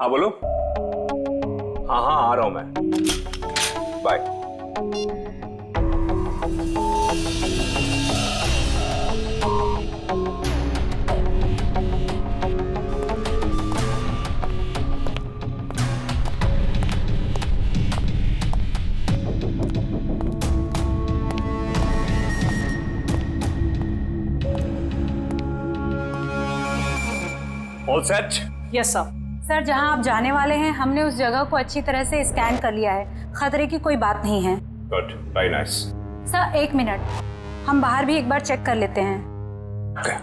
हाँ बोलो। हाँ हाँ आ रहा हूं मैं, bye. All set? Yes sir. Sir जहां आप जाने वाले हैं हमने उस जगह को अच्छी तरह से स्कैन कर लिया है, खतरे की कोई बात नहीं है। Good, very nice. Sir 1 minute, हम बाहर भी एक बार चेक कर लेते हैं। Okay.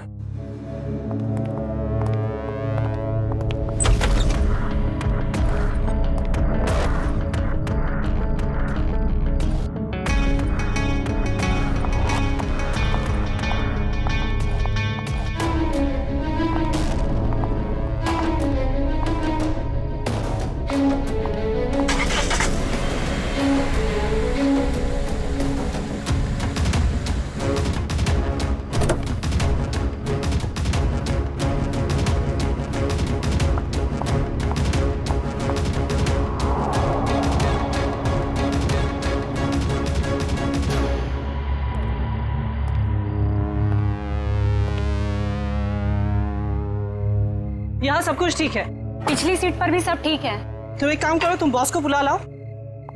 यहाँ सब कुछ ठीक है। पिछली सीट पर भी सब ठीक है। तुम एक काम करो, तुम बॉस को बुला लाओ,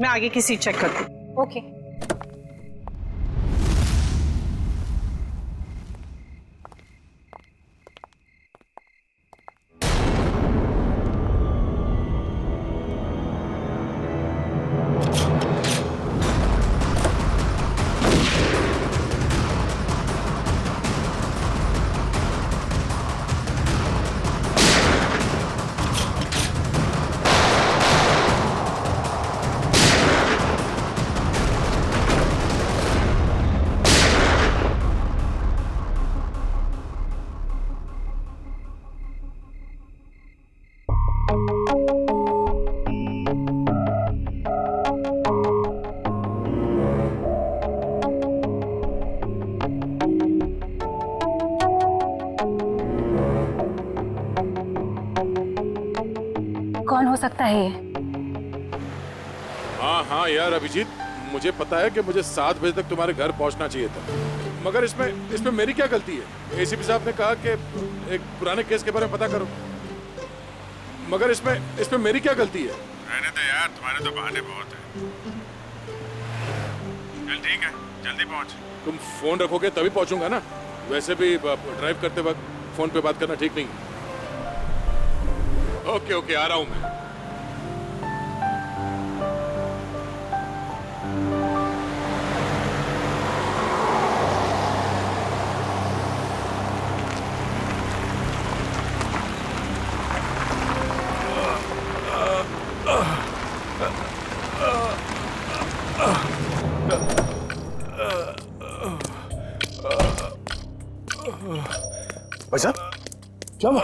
मैं आगे की सीट चेक करती हूँ। ओके। कौन हो सकता है ये? हाँ हाँ यार अभिजीत, मुझे पता है कि मुझे 7 बजे तक तुम्हारे घर पहुंचना चाहिए था, मगर इसमें मेरी क्या गलती है? एसीपी साहब ने कहा कि एक पुराने केस के बारे में पता करो, मगर इसमें मेरी क्या गलती है? रहने दो यार, तुम्हारे तो बहाने बहुत हैं। चल ठीक है, जल्दी पहुंच। तुम फोन रखोगे तभी पहुंचूंगा ना, वैसे भी ड्राइव करते वक्त फोन पे बात करना ठीक नहीं। ओके ओके, आ रहा हूं मैं। भाई साहब क्या हुआ?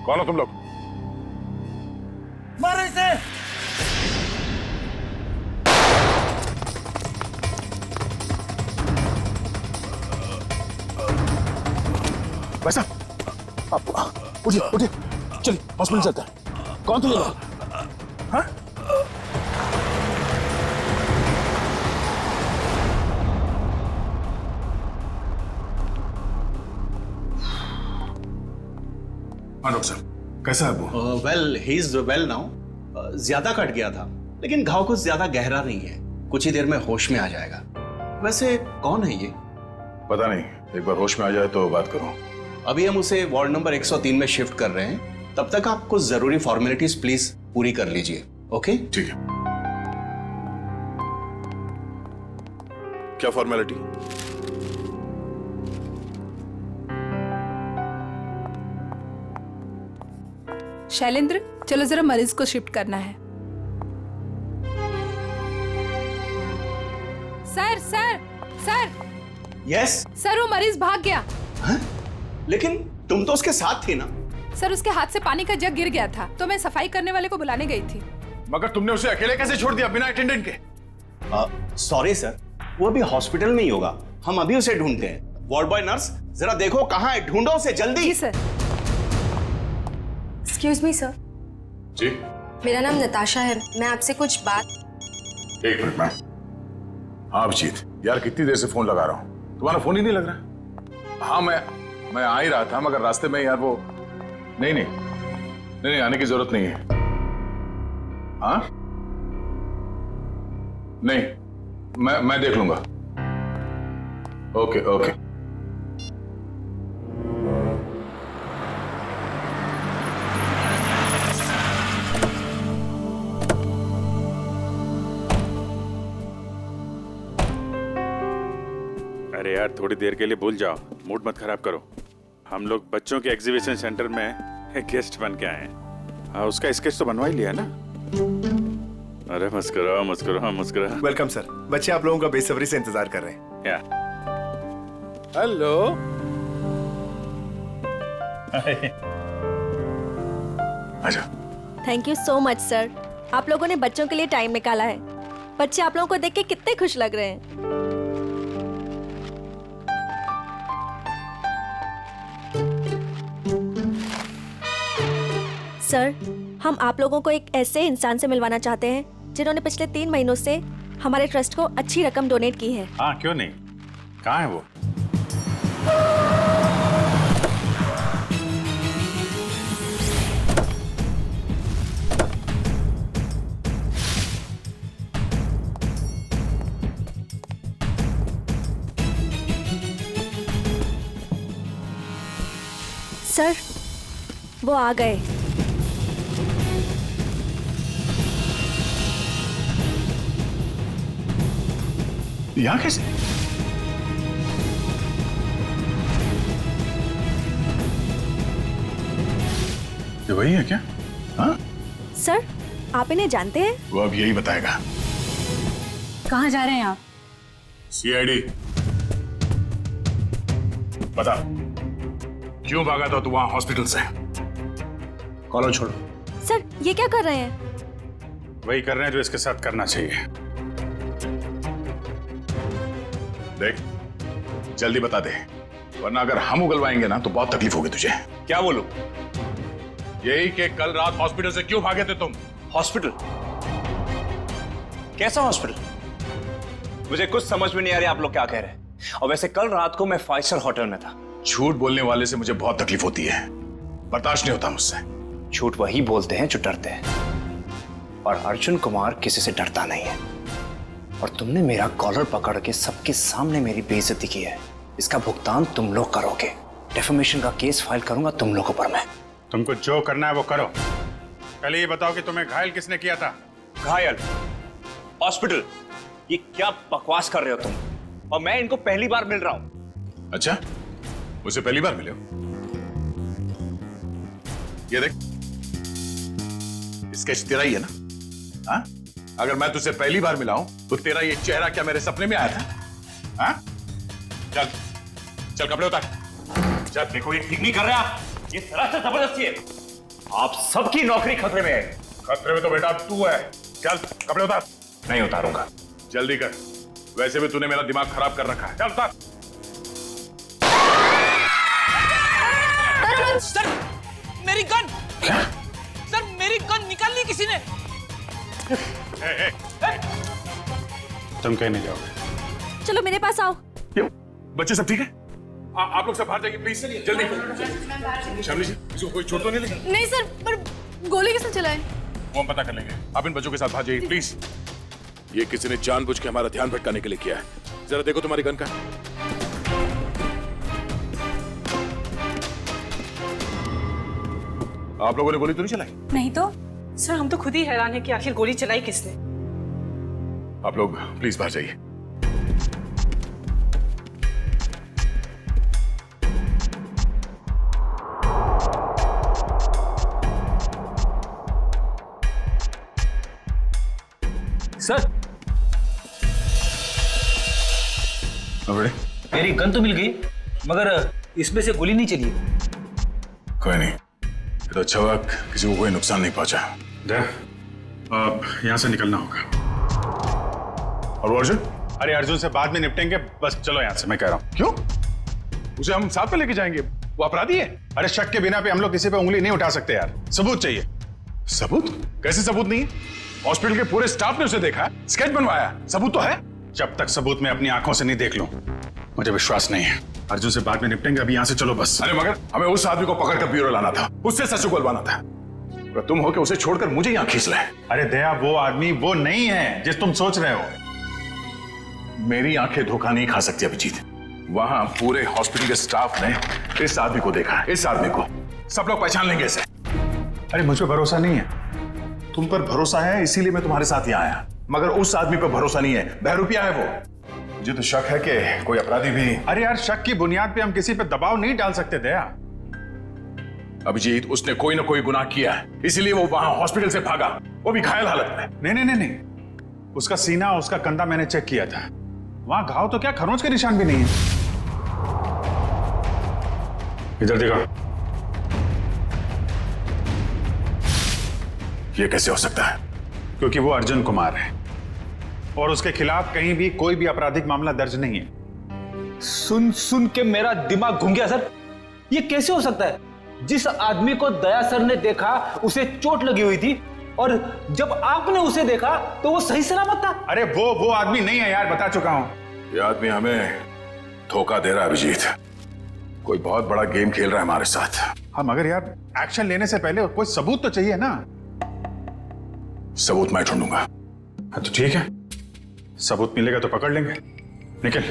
कौन हो तुम लोग? मारो इसे! भाई साहब आप उठिए उठिए, चलिए हॉस्पिटल चलते हैं। कौन थे ये लोग? हाँ? डॉक्टर साहब कैसा है वो? Well he is well now. ज्यादा कट गया था, लेकिन घाव कुछ ज्यादा गहरा नहीं है, कुछ ही देर में होश में आ जाएगा। वैसे कौन है ये? पता नहीं, एक बार होश में आ जाए तो बात करूं। अभी हम उसे वार्ड नंबर 103 में शिफ्ट कर रहे हैं, तब तक आप कुछ जरूरी फॉर्मेलिटीज प्लीज पूरी कर लीजिए। ओके ठीक है। क्या फॉर्मेलिटी? शैलेंद्र चलो जरा मरीज को शिफ्ट करना है। Sir sir sir yes sir वो मरीज भाग गया। लेकिन तुम तो उसके साथ थी ना? सर उसके हाथ से पानी का जग गिर गया था तो मैं सफाई करने वाले को बुलाने गई थी। मगर तुमने उसे अकेले कैसे छोड़ दिया बिना अटेंडेंट के? सॉरी सर, वो अभी हॉस्पिटल में ही होगा, हम अभी उसे ढूंढते हैं। वार्ड बॉय, नर्स, जरा देखो कहाँ है, ढूंढो उसे जल्दी। जी सर। एक्सक्यूज मी सर, जी मेरा नाम नताशा है, मैं आपसे कुछ बात। एक मिनट मैम। हाँ अभिजीत, यार कितनी देर से फोन लगा रहा हूँ, तुम्हारा फोन ही नहीं लग रहा। हाँ मैं आ ही रहा था, मगर रास्ते में यार वो नहीं आने की जरूरत नहीं है। हाँ नहीं, मैं देख लूंगा। Okay okay. अरे यार थोड़ी देर के लिए भूल जाओ, मूड मत खराब करो। हम लोग बच्चों के एग्जीबिशन सेंटर में गेस्ट बन के आए हैं। हाँ, उसका स्केच तो बनवा ही लिया ना। अरे मुस्कुराओ मुस्कुराओ मुस्कुराओ। वेलकम सर, बच्चे आप लोगों का बेसब्री से इंतजार कर रहे हैं। क्या? हेलो। अच्छा, thank you so much sir, आप लोगों ने बच्चों के लिए टाइम निकाला है। बच्चे आप लोगों को देख के कितने खुश लग रहे हैं। सर, हम आप लोगों को एक ऐसे इंसान से मिलवाना चाहते हैं जिन्होंने पिछले 3 महीनों से हमारे ट्रस्ट को अच्छी रकम डोनेट की है। हाँ क्यों नहीं, कहाँ है वो? सर, वो आ गए। यहाँ कैसे? ये वही है क्या? हाँ सर, आप इन्हें जानते हैं? वो अब यही बताएगा। कहाँ जा रहे हैं आप? सीआईडी, बता क्यों भागा था तू वहां हॉस्पिटल से? कॉलर छोड़ो। सर, ये क्या कर रहे हैं? वही कर रहे हैं जो इसके साथ करना चाहिए। देख, जल्दी बता दे, वरना अगर हम उगलवाएंगे ना तो बहुत तकलीफ होगी तुझे। क्या बोलूं? यही कि कल रात हॉस्पिटल से क्यों भागे थे तुम? हॉस्पिटल? कैसा हॉस्पिटल? मुझे कुछ समझ में नहीं आ रही आप लोग क्या कह रहे हैं। और वैसे कल रात को मैं 5 स्टार होटल में था। झूठ बोलने वाले से मुझे बहुत तकलीफ होती है, बर्दाश्त नहीं होता मुझसे। झूठ वही बोलते हैं जो डरते हैं, और अर्जुन कुमार किसी से डरता नहीं है। और तुमने मेरा कॉलर पकड़ के सबके सामने मेरी बेइज्जती की है, इसका भुगतान तुम लोग करोगे। डेफेमेशन का केस फाइल करूंगा तुम लोगों पर मैं। तुमको जो करना है वो करो। पहले ये बताओ कि तुम्हें घायल किसने किया था? घायल? हॉस्पिटल? ये क्या बकवास कर रहे हो तुम? और मैं इनको पहली बार मिल रहा हूं। अच्छा, मुझसे पहली बार मिले हो? ये देख, स्केच तेरा ही है ना? हाँ? अगर मैं तुझसे पहली बार मिला हूं तो तेरा ये चेहरा क्या मेरे सपने में आया था? हाँ? चल चल कपड़े उतार। चल, देखो ये ठीक नहीं कर रहे आप, ये सरासर जबरदस्ती है। आप सबकी नौकरी खतरे में है। खतरे में तो बेटा तू है। चल कपड़े उतार। नहीं उतारूंगा। जल्दी कर, वैसे भी तूने मेरा दिमाग खराब कर रखा है। चल उतार। सर, मेरी गन! क्या? सर, मेरी गन निकाल ली किसी ने। तुम कहीं नहीं जाओगे। चलो मेरे पास आओ। क्यों? बच्चे सब ठीक है? आप लोग सब बाहर जाइए प्लीज, जल्दी। शामली जी, इसको कोई चोट तो नहीं लगी? नहीं सर, पर गोली किसने चलाई? वो हम पता कर लेंगे। आप इन बच्चों के साथ बाहर जाइए प्लीज। ये किसी ने जानबूझ के हमारा ध्यान भटकाने के लिए किया है। जरा देखो तुम्हारी गन का। आप लोगों ने गोली तो नहीं चलाई? नहीं तो। सर, हम तो खुद ही हैरान है कि आखिर गोली चलाई किसने। आप लोग प्लीज बाहर जाइए। सर, मेरी गन तो मिल गई, मगर इसमें से गोली नहीं चली। कोई नहीं, तो अच्छा हुआ किसी को कोई नुकसान नहीं पहुंचा। अब यहाँ से निकलना होगा। और अर्जुन? अरे अर्जुन से बाद में निपटेंगे, बस चलो यहाँ से, मैं कह रहा हूँ। क्यों? उसे हम साथ में लेके जाएंगे, वो अपराधी है। अरे शक के बिना पे हम लोग किसी पे उंगली नहीं उठा सकते यार, सबूत चाहिए। सबूत? कैसे सबूत नहीं है? हॉस्पिटल के पूरे स्टाफ ने उसे देखा है, स्केच बनवाया, सबूत तो है। जब तक सबूत मैं अपनी आंखों से नहीं देख लूं, मुझे विश्वास नहीं है। अर्जुन से बाद में निपटेंगे, अभी यहाँ से चलो बस। अरे मगर हमें उस आदमी को पकड़ कर ब्यूरो लाना था, उससे सच उगलवाना था। और तुम हो के उसे छोड़कर मुझे यहाँ खींच लाए। अरे दया, वो आदमी वो नहीं है जिस तुम सोच रहे हो। मेरी आंखें धोखा नहीं खा सकती अभिजीत। वहां पूरे हॉस्पिटल के स्टाफ ने इस आदमी को देखा, इस आदमी को सब लोग पहचान लेंगे इसे। अरे मुझ पर भरोसा नहीं है। तुम पर भरोसा है इसीलिए मैं तुम्हारे साथ यहाँ आया, मगर उस आदमी पर भरोसा नहीं है, बहरूपिया है वो। मुझे तो शक है कि कोई अपराधी भी। अरे यार, शक की बुनियाद पे हम किसी पे दबाव नहीं डाल सकते दया। अभिजीत, उसने कोई ना कोई गुनाह किया है, इसीलिए वो वहां हॉस्पिटल से भागा, वो भी घायल हालत में। नहीं नहीं नहीं नहीं, उसका सीना, उसका कंधा मैंने चेक किया था, वहां घाव तो क्या खरोंच के निशान भी नहीं है। इधर देखो। ये कैसे हो सकता है? क्योंकि वो अर्जुन कुमार है और उसके खिलाफ कहीं भी कोई भी आपराधिक मामला दर्ज नहीं है। सुन सुन के मेरा दिमाग घूम गया सर। ये कैसे हो सकता है? जिस आदमी को दया सर ने देखा उसे चोट लगी हुई थी, और जब आपने उसे देखा तो वो सही सलामत था। अरे वो आदमी नहीं है यार, बता चुका हूं। ये आदमी हमें धोखा दे रहा है अभिजीत, कोई बहुत बड़ा गेम खेल रहा है हमारे साथ। हाँ मगर यार, एक्शन लेने से पहले कोई सबूत तो चाहिए ना। सबूत मैं ढूंढूंगा। हाँ तो ठीक है, सबूत मिलेगा तो पकड़ लेंगे। निकल।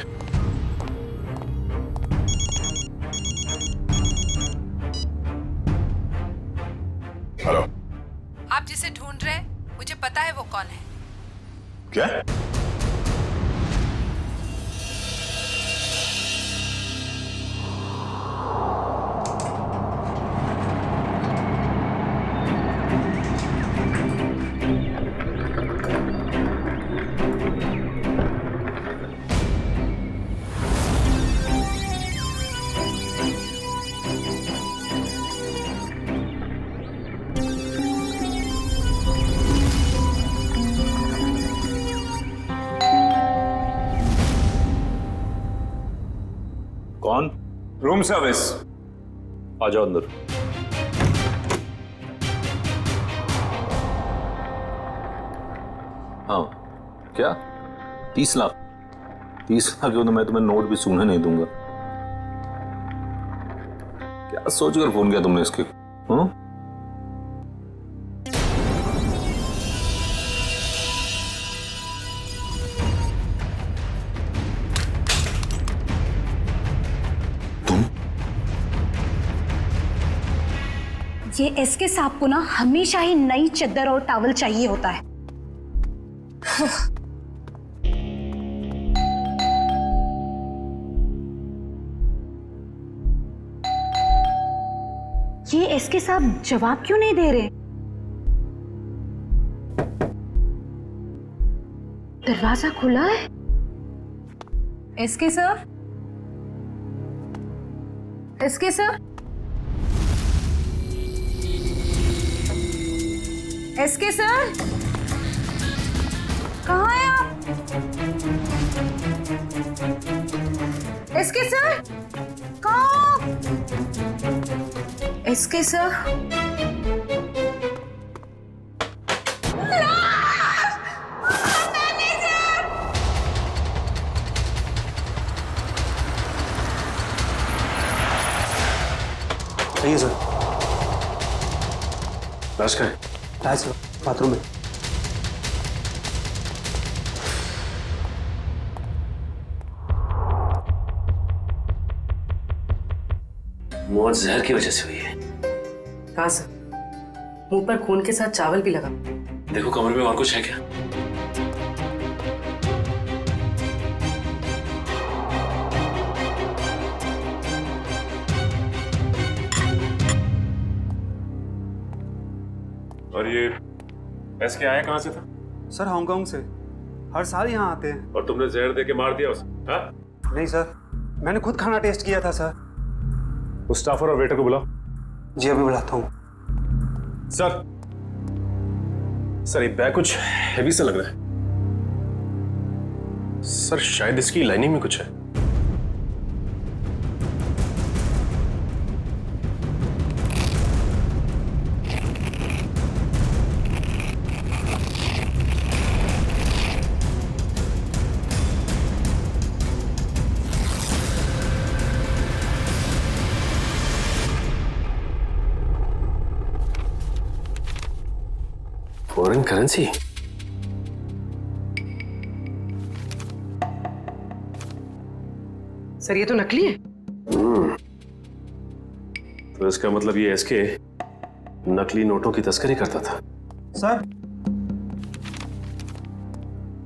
हेलो। आप जिसे ढूंढ रहे हैं मुझे पता है वो कौन है। क्या? कौन? रूम सर्विस, आ जाओ अंदर। हाँ क्या? 30 लाख? 30 लाख क्यों? तो मैं तुम्हें नोट भी सूंघने नहीं दूंगा। क्या सोचकर फोन किया तुमने इसके? हाँ? ये एसके साहब को ना हमेशा ही नई चद्दर और टॉवल चाहिए होता है। ये एसके साहब जवाब क्यों नहीं दे रहे? दरवाजा खुला है। SK sir, SK sir, SK sir, कहाँ हैं आप? एसके सर, कहाँ? एसके सर, सही सर। लाश का है? सर बाथरूम में। मौत जहर की वजह से हुई है। हाँ सर, मुंह पर खून के साथ चावल भी लगा। देखो कमरे में और कुछ है क्या? और ये एसके आया कहाँ से था? सर हांगकांग से, हर साल यहाँ आते हैं। और तुमने जहर दे के मार दिया उसे? हाँ? नहीं सर, मैंने खुद खाना टेस्ट किया था सर। उस स्टाफर और वेटर को बुलाओ। जी अभी बुलाता हूँ। सर, ये बैग कुछ हेवी सा लग रहा है। सर शायद इसकी लाइनिंग में कुछ है। Foreign currency? सर ये तो नकली है। तो इसका मतलब ये एसके नकली नोटों की तस्करी करता था। सर,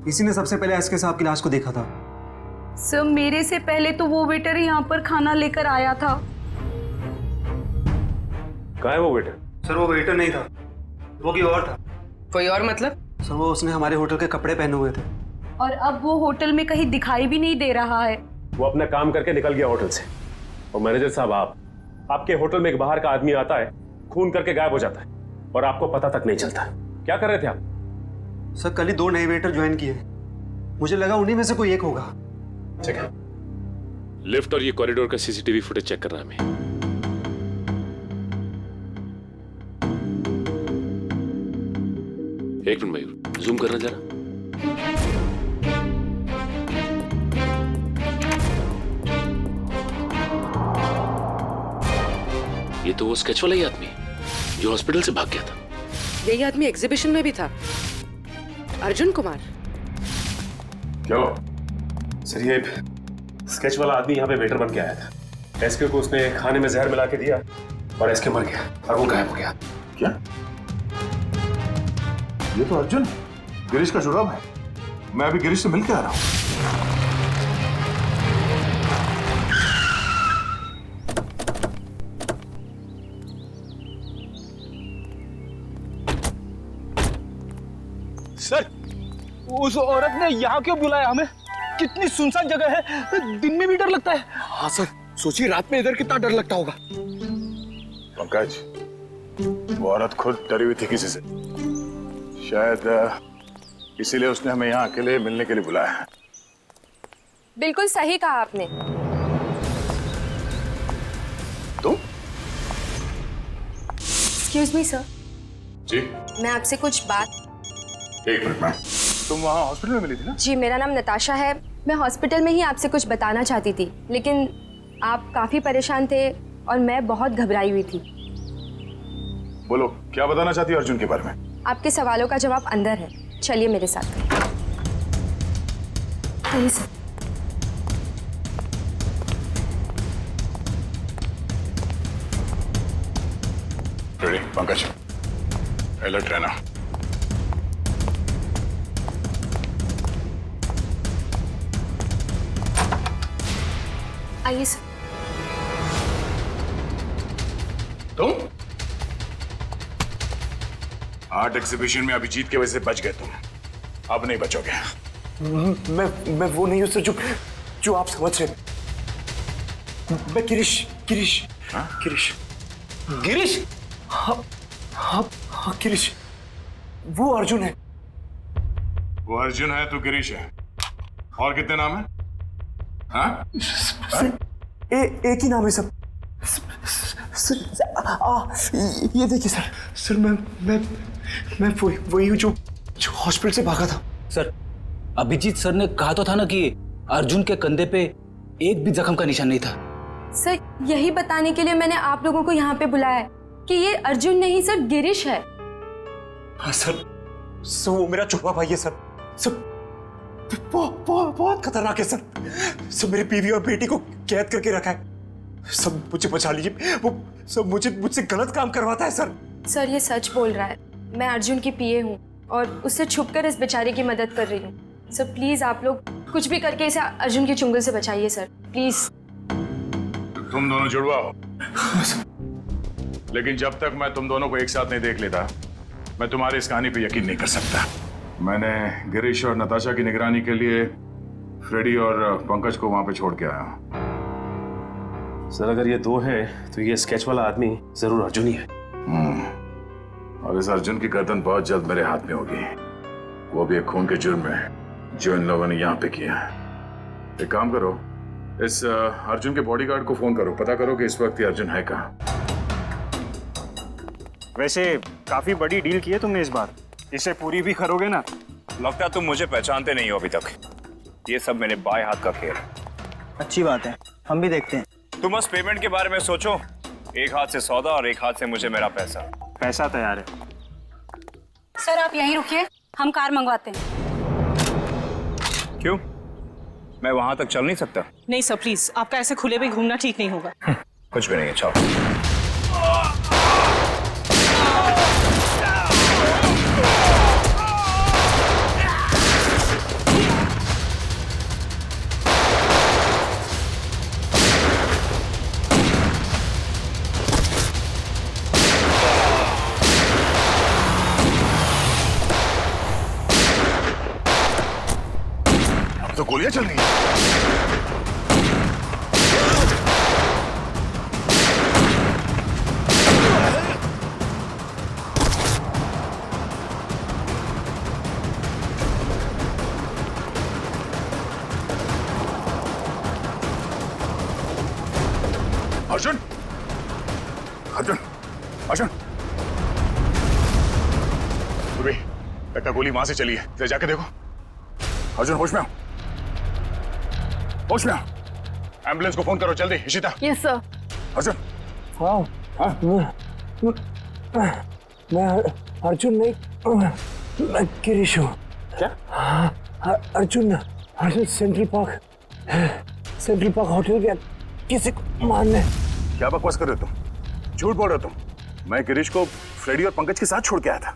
इसी ने सबसे पहले एसके साहब की लाश को देखा था। सर मेरे से पहले तो वो वेटर यहाँ पर खाना लेकर आया था। कहाँ है वो वेटर? सर वो वेटर नहीं था, वो कोई और था। कोई और मतलब? सर वो उसने हमारे होटल के कपड़े पहने हुए थे। और अब वो होटल में कहीं दिखाई भी नहीं दे रहा है। वो अपना काम करके निकल गया होटल से। और मैनेजर साहब, आपके होटल में एक बाहर का आदमी आता है, खून करके गायब हो जाता है और आपको पता तक नहीं चलता। क्या कर रहे थे आप? सर कल ही 2 नए वेटर ज्वाइन किए, मुझे लगा उन्हीं में से कोई एक होगा। ठीक है, लिफ्ट और ये कॉरिडोर का सीसीटीवी फुटेज चेक करना है हमें। एक मिनट मयूर, जूम करना जरा। ये तो वो स्केच वाला ही आदमी जो हॉस्पिटल से भाग गया था। यही आदमी एग्जीबिशन में भी था, अर्जुन कुमार। क्या हुआ? सर ये स्केच वाला आदमी यहाँ पे वेटर बन के आया था। एसके को उसने खाने में जहर मिला के दिया और एसके मर गया और वो गायब हो गया। क्या? ये तो अर्जुन गिरीश का जुड़ाव है। मैं अभी गिरीश से मिलके आ रहा हूँ। सर उस औरत ने यहाँ क्यों बुलाया हमें? कितनी सुनसान जगह है, दिन में भी डर लगता है। हाँ सर, सोचिए रात में इधर कितना डर लगता होगा। पंकज, वो औरत खुद डरी हुई थी किसी से, शायद इसीलिए उसने हमें यहाँ अकेले मिलने के लिए बुलाया है। बिल्कुल सही कहा आपने। तुम? एक्सक्यूज मी सर, जी मैं आपसे कुछ बात। एक मिनट मैम, तुम वहाँ हॉस्पिटल में मिली थी ना? जी मेरा नाम नताशा है, मैं हॉस्पिटल में ही आपसे कुछ बताना चाहती थी, लेकिन आप काफी परेशान थे और मैं बहुत घबराई हुई थी। बोलो क्या बताना चाहती हो अर्जुन के बारे में? आपके सवालों का जवाब अंदर है, चलिए मेरे साथ। आइए सर। रेडी पंकज, अलर्ट रहना। आइए सर। तुम आर्ट एग्जीबिशन में अभिजीत की वजह से बच गए, तुम अब नहीं बचोगे। मैं वो नहीं हूँ सर जो आप समझ रहे। मैं गिरीश। हाँ? गिरीश। हाँ गिरीश, वो अर्जुन है। वो अर्जुन है, तू गिरीश है। और कितने नाम है? हाँ? एक ही नाम है सर। ये देखिए सर, मैं वही हूँ जो हॉस्पिटल से भागा था। सर अभिजीत सर ने कहा तो था ना कि अर्जुन के कंधे पे एक भी जख्म का निशान नहीं था। सर यही बताने के लिए मैंने आप लोगों को यहाँ पे बुलाया है कि ये अर्जुन नहीं सर, गिरीश है। हाँ सर, वो मेरा छोटा भाई है सर। बहुत खतरनाक है सर। सब मेरी बीवी और बेटी को कैद करके रखा है। सब मुझे बचा लीजिए, वो सब मुझसे गलत काम करवाता है सर। सर ये सच बोल रहा है, मैं अर्जुन की पीए हूँ और उससे छुपकर इस बेचारे की मदद कर रही हूँ। सर प्लीज आप लोग कुछ भी करके इसे अर्जुन के चुंगल से बचाइए सर, प्लीज। तुम दोनों जुड़वा हो, लेकिन जब तक मैं तुम दोनों को एक साथ नहीं देख लेता, मैं तुम्हारी इस कहानी पे यकीन नहीं कर सकता। मैंने गिरीश और नताशा की निगरानी के लिए फ्रेडी और पंकज को वहां पे छोड़ के आया। सर अगर ये दो है तो ये स्केच वाला आदमी जरूर अर्जुन ही है। और इस अर्जुन की गर्दन बहुत जल्द मेरे हाथ में होगी, वो भी एक खून के जुर्म में जो इन लोगों ने यहाँ पे किया है। एक काम करो, इस अर्जुन के बॉडीगार्ड को फोन करो, पता करो कि इस वक्त ये अर्जुन है कहाँ। वैसे काफी बड़ी डील की है तुमने इस बार, इसे पूरी भी करोगे ना? लगता है तुम मुझे पहचानते नहीं हो अभी तक। ये सब मेरे बाएं हाथ का खेल है। अच्छी बात है, हम भी देखते हैं। तुम बस पेमेंट के बारे में सोचो, एक हाथ से सौदा और एक हाथ से मुझे मेरा पैसा। पैसा तैयार है। सर आप यहीं रुकिए, हम कार मंगवाते हैं। क्यों? मैं वहां तक चल नहीं सकता? नहीं सर प्लीज, आपका ऐसे खुले में घूमना ठीक नहीं होगा। कुछ भी नहीं है, चलो। तो गोलियां चल रही हैं। अर्जुन, अर्जुन, अर्जुन, सुबह लगता गोली वहां से चली है, जरा जाके देखो। अर्जुन होश में आओ, होश में आओ। एम्बुलेंस को फोन करो जल्दी। इशिता। Yes sir. अर्जुन। हाँ, मैं अर्जुन नहीं, मैं गिरीश हूँ। क्या? अर्जुन सेंट्रल पार्क होटल गया किसी को मारने। क्या बकवास कर रहे हो तुम? झूठ बोल रहे हो तुम। मैं गिरीश को फ्रेडी और पंकज के साथ छोड़ के आया था।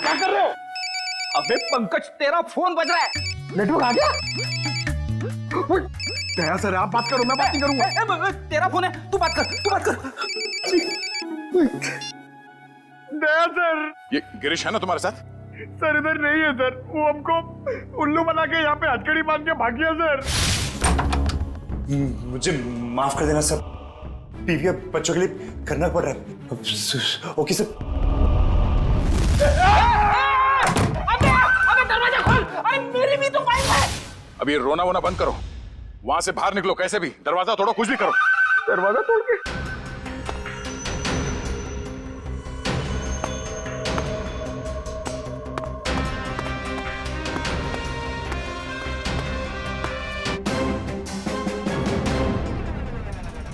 क्या कर रहे हो? अबे पंकज, तेरा फोन बज रहा है। नेटवर्क आ गया? क्या सर, आप बात करो, मैं बात नहीं करूंगा। तेरा फोन है, तू बात कर। दया सर। ये गिरीश है ना तुम्हारे साथ? सर इधर नहीं है सर, वो हमको उल्लू बना के यहाँ पे हथकड़ी बांध के भाग गया सर। मुझे माफ कर देना सर, बीवी और बच्चों के लिए करना पड़ रहा है। Okay sir. अबे दरवाजा खोल, अरे मेरी भी तो वाइफ है। अब ये रोना वोना बंद करो, वहां से बाहर निकलो कैसे भी, दरवाजा तोड़ो, कुछ भी करो। दरवाजा तोड़ के?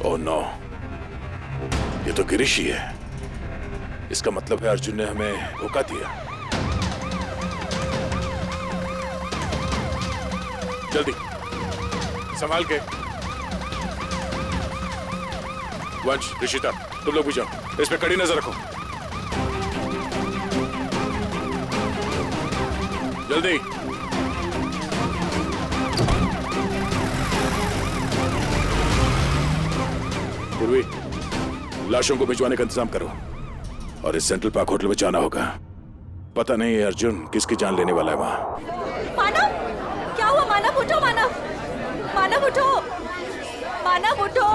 ओह नो, ये तो गिरीश ही है। इसका मतलब है अर्जुन ने हमें धोखा दिया। जल्दी संभाल के। वंश, ऋषिता, तुम लोग भी जाओ, इस पे कड़ी नजर रखो। जल्दी। पूर्वी, लाशों को भिजवाने का इंतजाम करो और इस सेंट्रल पार्क होटल में जाना होगा। पता नहीं है अर्जुन किसकी जान लेने वाला है वहां। मानव, क्या हुआ? मानव उठो, मानव उठो, मानव उठो।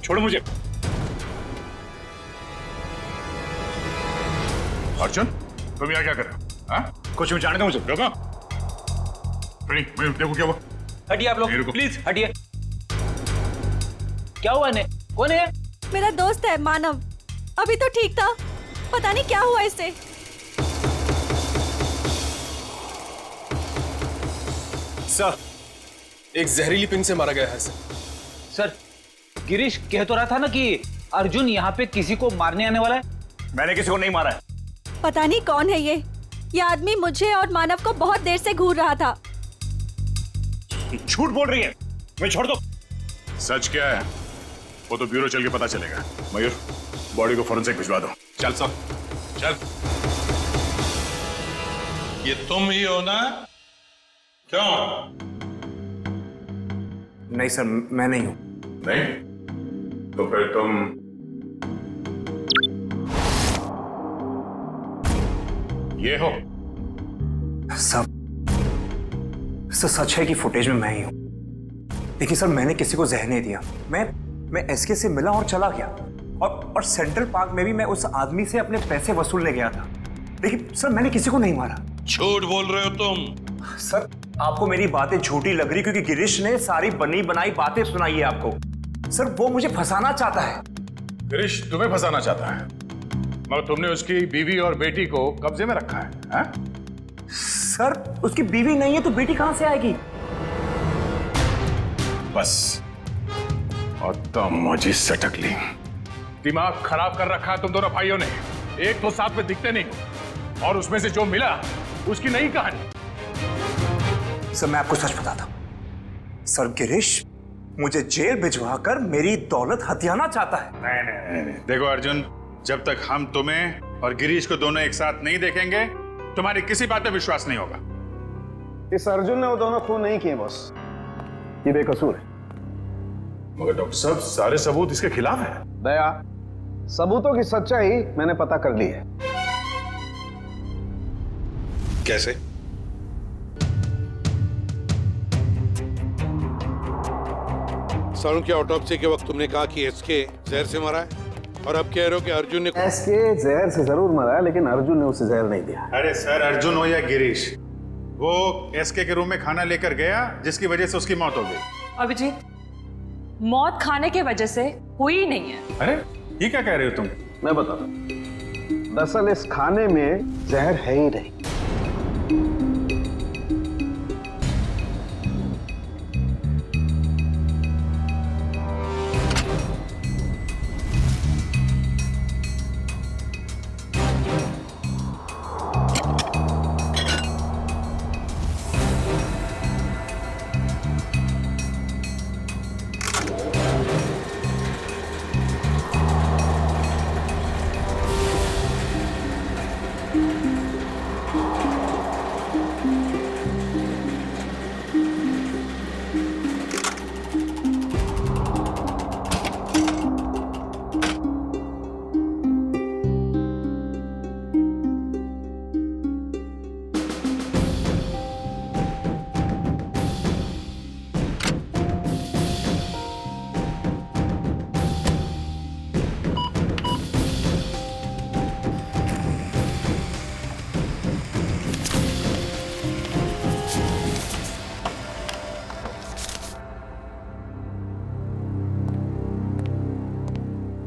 छोड़ो मुझे। अर्जुन, तुम यहाँ क्या कर रहे हो? हाँ? कुछ भी जाने दो मुझे। रुको। देखो क्या हुआ। हटिए आप लोग, प्लीज हटिए। क्या हुआ इन्हें? कौन है? मेरा दोस्त है मानव, अभी तो ठीक था, पता नहीं क्या हुआ इसे। सर, एक जहरीली पिन से मारा गया है सर, गिरीश कह तो रहा था ना कि अर्जुन यहाँ पे किसी को मारने आने वाला है। मैंने किसी को नहीं मारा है। पता नहीं कौन है ये आदमी मुझे और मानव को बहुत देर से घूर रहा था। झूठ बोल रही है, मुझे छोड़ दो। सच क्या है वो तो ब्यूरो चल के पता चलेगा। मयूर, बॉडी को फॉरेंसिक भिजवा दो। चल सब, चल। ये तुम ही हो ना? क्यों? नहीं सर, मैं नहीं हूं। नहीं? तो फिर तुम ये हो? सच है कि फुटेज में मैं ही हूं। देखिए सर, मैंने किसी को जहर नहीं दिया। मैं एसके से मिला और चला गया, और सेंट्रल पार्क में भी मैं उस आदमी से अपने पैसे वसूलने गया था। देखिए सर, मैंने किसी को नहीं मारा। झूठ बोल रहे हो तुम। सर, आपको मेरी बातें झूठी लग रही क्योंकि गिरीश ने सारी बनी बनाई बातें सुनाई है आपको। सर, वो मुझे फंसाना चाहता है। गिरीश तुम्हें फंसाना चाहता है, मगर तुमने उसकी बीवी और बेटी को कब्जे में रखा है, हा? सर उसकी बीवी नहीं है तो बेटी कहां से आएगी? बस और तुम मुझे सटक ली। दिमाग खराब कर रखा है तुम दोनों भाइयों ने। एक तो साथ में दिखते नहीं हो और उसमें से जो मिला उसकी नई कहानी। सर मैं आपको सच बताता हूं, सर गिरीश मुझे जेल भिजवा कर मेरी दौलत हथियाना चाहता है। नहीं। देखो अर्जुन, जब तक हम तुम्हें और गिरीश को दोनों एक साथ नहीं देखेंगे, तुम्हारी किसी बात पे विश्वास नहीं होगा। इस अर्जुन ने वो दोनों खून नहीं किए बॉस, ये बेकसूर है। मगर डॉक्टर साहब सारे सबूत इसके खिलाफ है। दया, सबूतों की सच्चाई मैंने पता कर ली है। कैसे? सारुण की ऑटोप्सी के वक्त तुमने कहा कि एसके जहर से मरा है और अब कह रहे हो कि अर्जुन ने। एसके जहर से जरूर मरा है, लेकिन अर्जुन ने उसे जहर नहीं दिया। अरे सर, अर्जुन हो या गिरीश, वो एसके के रूम में खाना लेकर गया जिसकी वजह से उसकी मौत हो गई। अभिजीत, मौत खाने की वजह से हुई ही नहीं है। अरे ये क्या कह रहे हो तुम? मैं बताता हूं, दरअसल इस खाने में जहर है ही नहीं।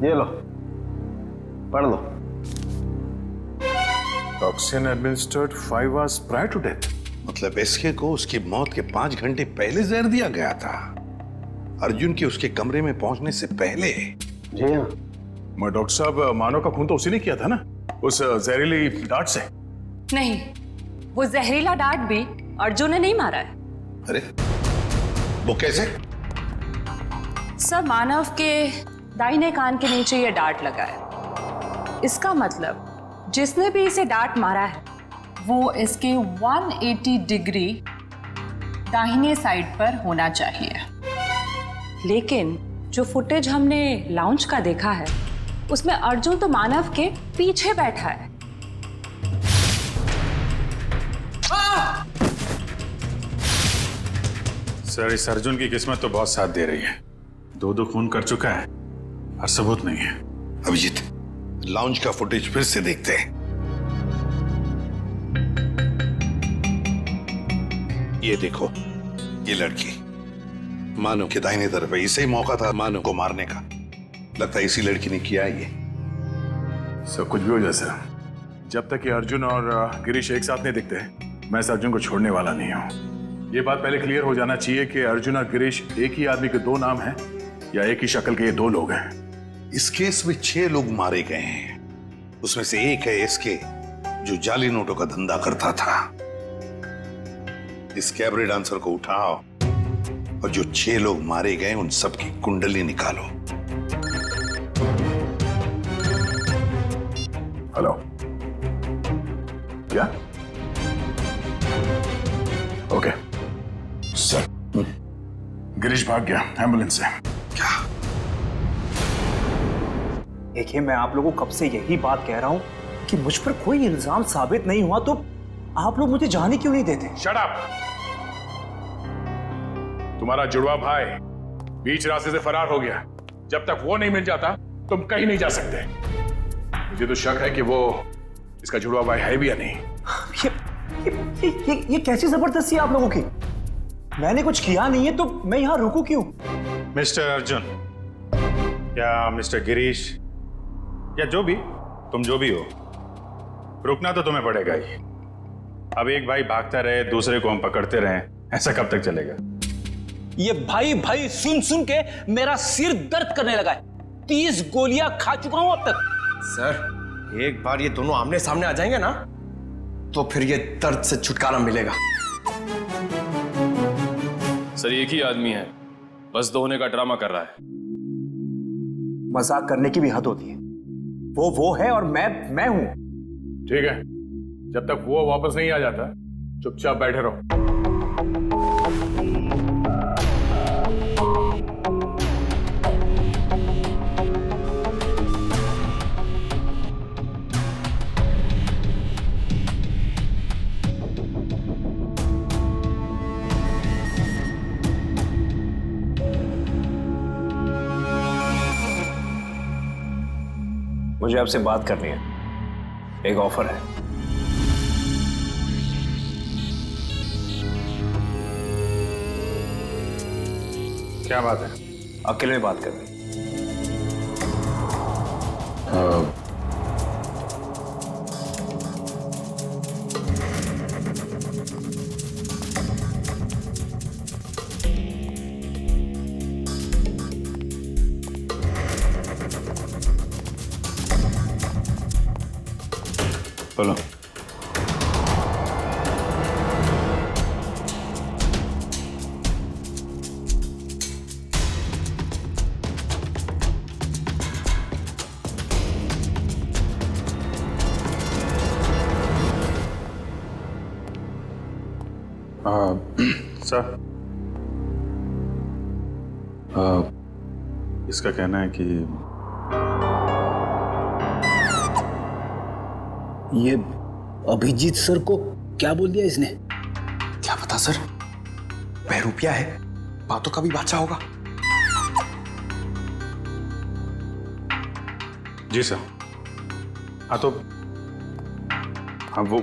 ये लो, पढ़ लो। Toxin administered 5 hours prior to death। मतलब एसके को उसकी मौत के 5 घंटे पहले जहर दिया गया था, अर्जुन के उसके कमरे में पहुंचने से पहले। जी हाँ। मगर डॉक्टर साहब, मानव का खून तो उसी ने किया था ना, उस जहरीली डांट से। नहीं, वो जहरीला डांट भी अर्जुन ने नहीं मारा है। अरे वो कैसे? सर, मानव के दाहिने कान के नीचे ये डांट लगा है। इसका मतलब जिसने भी इसे डांट मारा है वो इसके 180 डिग्री दाहिने साइड पर होना चाहिए। लेकिन जो फुटेज हमने लाउंज का देखा है उसमें अर्जुन तो मानव के पीछे बैठा है। सर, इस अर्जुन की किस्मत तो बहुत साथ दे रही है। 2 खून कर चुका है और सबूत नहीं है। अभिजीत, लाउंज का फुटेज फिर से देखते हैं। ये देखो, ये लड़की मानव के दाहिने तरफ है। इसे ही मौका था मानव को मारने का। लगता है इसी लड़की ने किया ये। सब कुछ भी हो जाए सर, जब तक ये अर्जुन और गिरीश एक साथ नहीं दिखते, मैं इस अर्जुन को छोड़ने वाला नहीं हूं। ये बात पहले क्लियर हो जाना चाहिए कि अर्जुन और गिरीश एक ही आदमी के 2 नाम हैं या एक ही शक्ल के ये 2 लोग हैं। इस केस में 6 लोग मारे गए हैं। उसमें से एक है एसके, जो जाली नोटों का धंधा करता था। इस कैबरे डांसर को उठाओ और जो 6 लोग मारे गए उन सबकी कुंडली निकालो। हेलो, क्या? ओके सर, गिरीश भाग गया एम्बुलेंस से। देखिए, मैं आप लोगों को कब से यही बात कह रहा हूं कि मुझ पर कोई इल्जाम साबित नहीं हुआ तो आप लोग मुझे जाने क्यों नहीं देते? Shut up! तुम्हारा जुड़वा भाई बीच रास्ते से फरार हो गया। जब तक वो नहीं मिल जाता तुम कहीं नहीं जा सकते। मुझे तो शक है कि वो इसका जुड़वा भाई है भी या नहीं। ये कैसी जबरदस्ती है आप लोगों की? मैंने कुछ किया नहीं है तो मैं यहां रुकूं क्यों? मिस्टर अर्जुन, क्या मिस्टर गिरीश या जो भी, तुम जो भी हो, रुकना तो तुम्हें पड़ेगा ही। अब एक भाई भागता रहे, दूसरे को हम पकड़ते रहे, ऐसा कब तक चलेगा? ये भाई भाई सुन सुन के मेरा सिर दर्द करने लगा है। 30 गोलियां खा चुका हूं अब तक। सर, एक बार ये दोनों आमने सामने आ जाएंगे ना, तो फिर ये दर्द से छुटकारा मिलेगा। सर, एक ही आदमी है, बस दो होने का ड्रामा कर रहा है। मजाक करने की भी हद होती है। वो है और मैं हूं। ठीक है, जब तक वो वापस नहीं आ जाता चुपचाप बैठे रहो। मुझे आपसे बात करनी है, एक ऑफर है। क्या बात है? अकेले में बात करनी। बोलो। सर, इसका कहना है कि ये अभिजीत सर को क्या बोल दिया इसने? क्या पता सर, बहरूपिया है, बातों का भी बादशाह होगा। जी सर। हाँ तो हाँ वो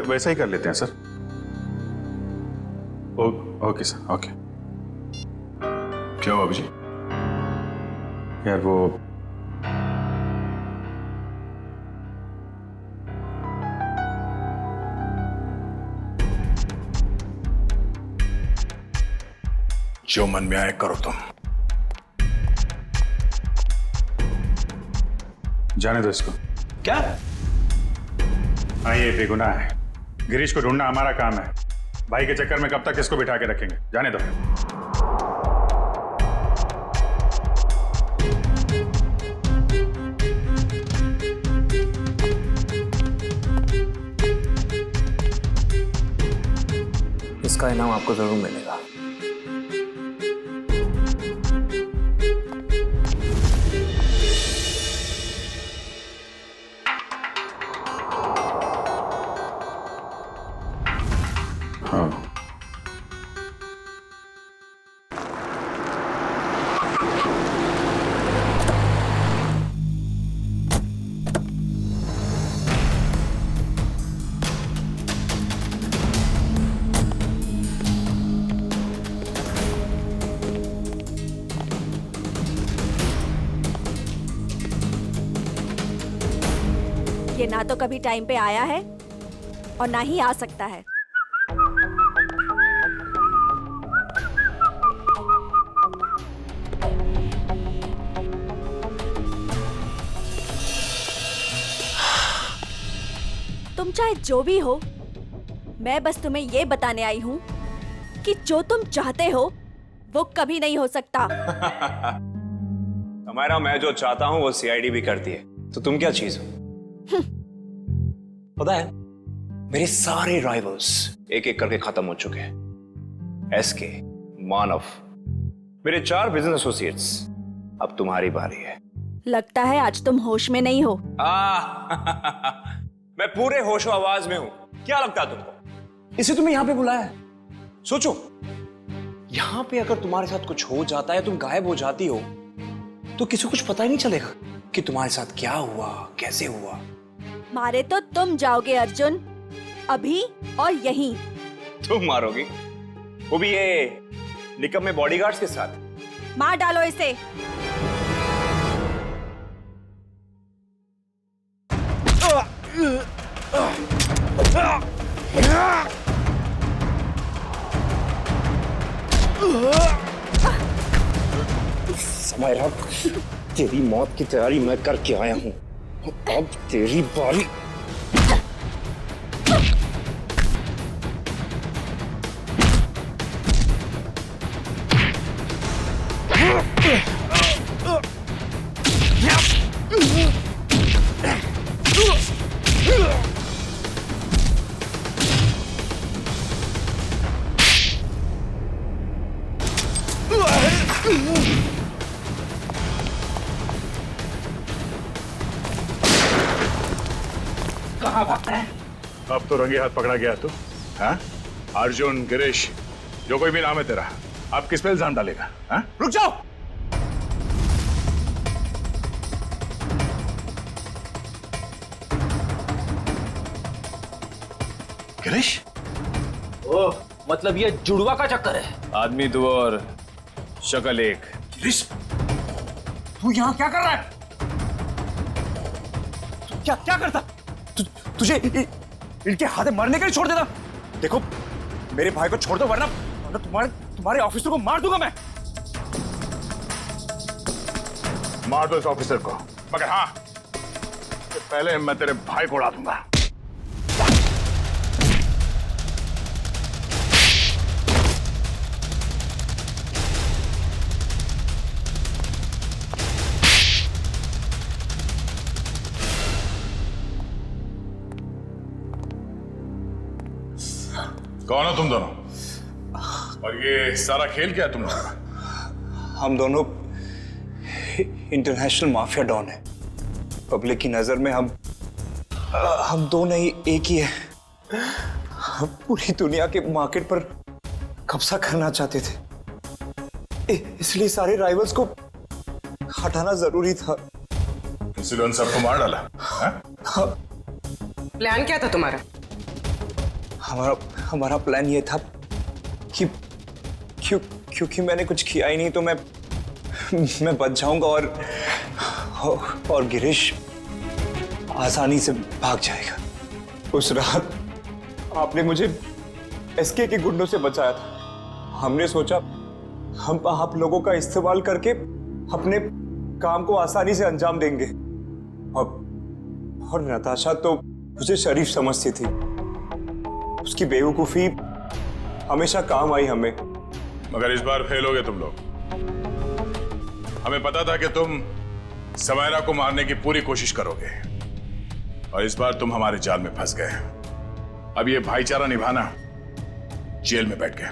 वैसा ही कर लेते हैं सर। Okay sir, okay. क्या हुआ अभिजीत? यार वो जो मन में आए करो तुम। जाने दो इसको। क्या? हाँ, ये बेगुनाह है। गिरीश को ढूंढना हमारा काम है। भाई के चक्कर में कब तक इसको बिठा के रखेंगे? जाने दो। इसका इनाम आपको जरूर मिलेगा। हाँ, ये ना तो कभी टाइम पे आया है और ना ही आ सकता है। तुम चाहे जो भी हो, मैं बस तुम्हें ये बताने आई हूँ कि जो तुम चाहते हो वो कभी नहीं हो सकता। हमारा मैं जो चाहता हूं वो सीआईडी भी करती है, तो तुम क्या चीज हो? पता है, मेरे सारे राइवल्स एक एक करके खत्म हो चुके हैं। एसके, मानव, मेरे 4 बिजनेस एसोसिएट्स। अब तुम्हारी बारी है। लगता है आज तुम होश में नहीं हो। मैं पूरे होशो आवाज में हूं। क्या लगता है तुमको? इसे तुम्हें यहां पे बुलाया है। सोचो, यहां पे अगर तुम्हारे साथ कुछ हो जाता है, तुम गायब हो जाती हो, तो किसी को कुछ पता ही नहीं चलेगा कि तुम्हारे साथ क्या हुआ, कैसे हुआ। मारे तो तुम जाओगे अर्जुन, अभी और यहीं। तुम मारोगी? वो भी ये निकम्मे बॉडीगार्ड्स के साथ? मार डालो इसे। समायरा, तेरी मौत की तैयारी मैं करके आया हूं। अब तेरी बारी। कहाँ भागता है? अब तो रंगे हाथ पकड़ा गया तू। हाँ? अर्जुन, गिरीश, जो कोई भी नाम है तेरा, अब किस पे इल्जाम डालेगा? हाँ? रुक जाओ। गिरीश? ओह, मतलब ये जुड़वा का चक्कर है। आदमी दो और शक्ल एक। गिरीश, तू यहाँ क्या कर रहा है? तू क्या करता? तुझे इनके हाथे मरने के लिए छोड़ देता? देखो, मेरे भाई को छोड़ दो वरना तुम्हारे ऑफिसर को मार दूंगा मैं। मार दो इस ऑफिसर को, मगर हाँ, पहले मैं तेरे भाई को उड़ा दूंगा। कौन हो तुम दोनों? और ये सारा खेल क्या है तुम लोगों का? हम दोनों इंटरनेशनल माफिया डॉन हैं। पब्लिक की नजर में हम दो नहीं एक ही है। हम पूरी दुनिया के मार्केट पर कब्जा करना चाहते थे, इसलिए सारे राइवल्स को हटाना जरूरी था। इसलिए उन सबको मार डाला? प्लान क्या था तुम्हारा? हमारा प्लान ये था कि क्योंकि मैंने कुछ किया ही नहीं तो मैं बच जाऊंगा और गिरीश आसानी से भाग जाएगा। उस रात आपने मुझे एसके के गुंडों से बचाया था। हमने सोचा हम आप लोगों का इस्तेमाल करके अपने काम को आसानी से अंजाम देंगे। और नताशा तो मुझे शरीफ समझती थी। उसकी बेवकूफी हमेशा काम आई हमें। मगर इस बार फेल हो गए तुम लोग। हमें पता था कि तुम समायरा को मारने की पूरी कोशिश करोगे और इस बार तुम हमारे जाल में फंस गए। अब ये भाईचारा निभाना जेल में बैठ गए।